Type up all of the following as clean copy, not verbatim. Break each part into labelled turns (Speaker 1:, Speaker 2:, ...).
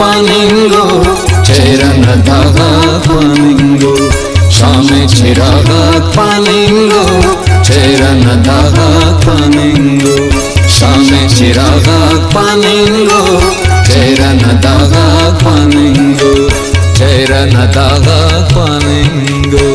Speaker 1: paningo, cherana daga paningo. Shame chiraga paningo, cherana daga paningo. Shame chiraga paningo, cherana daga paningo, cherana daga paningo.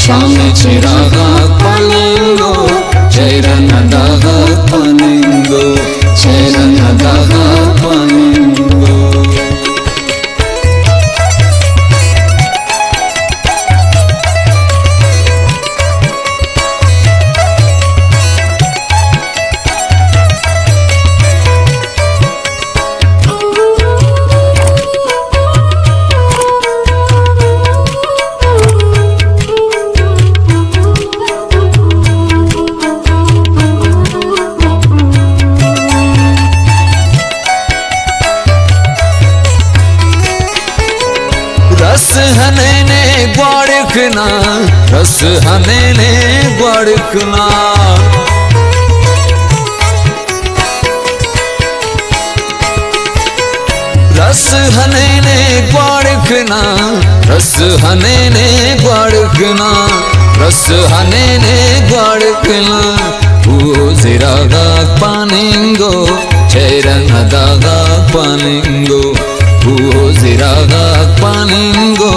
Speaker 1: Shame chiraga paningo, cherana daga paningo, cherana daga paningo. रस हनेने ग्वाड़कना, रस हनेने ग्वाड़कना। रस हनेने ग्वाड़कना, रस हनेने ग्वाड़कना, रस हनेने ग्वाड़कना। वो जिरागा पानिंगो, cherana daga paningo. Wo ziraga paningo,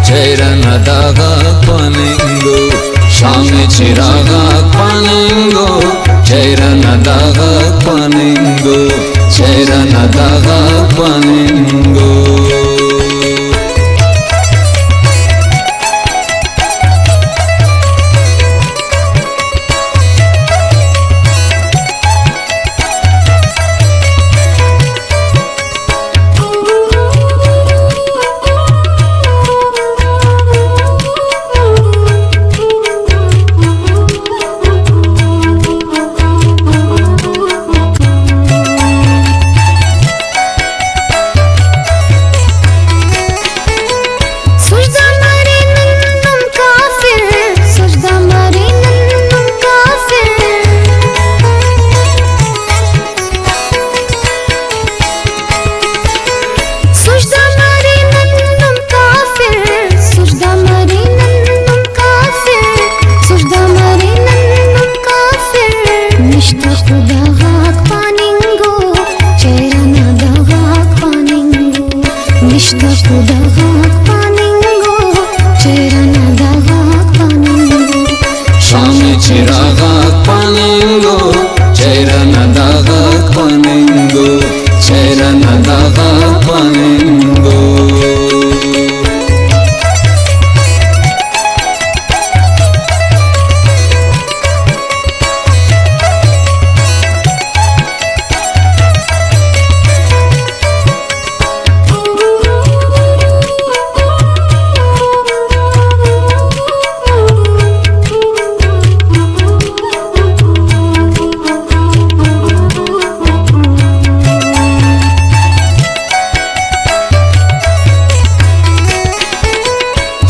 Speaker 1: cherana daga paningo. Shame chiraga paningo, cherana daga paningo, cherana daga paningo. Shame chiraga paningo, cherana daga paningo, cherana daga paningo.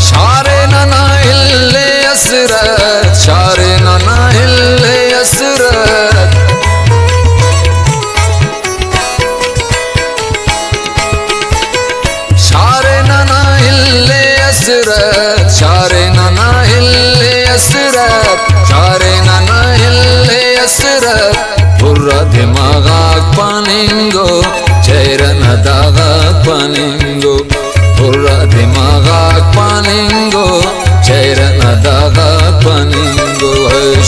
Speaker 1: शारे नाना हिल्ले असरत, शारे नाना हिल्ले असरत, शारे नाना हिल्ले असरत, शारे नाना हिल्ले असरत बुर्रा दिमागाक पानिंगो चेरन दागाक पानिंगो बुर्रा दिमागाक पानिंगो चेरन दागाक पानिंगो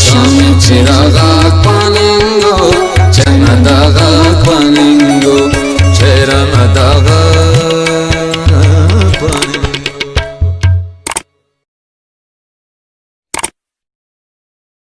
Speaker 1: शामी चिरागाक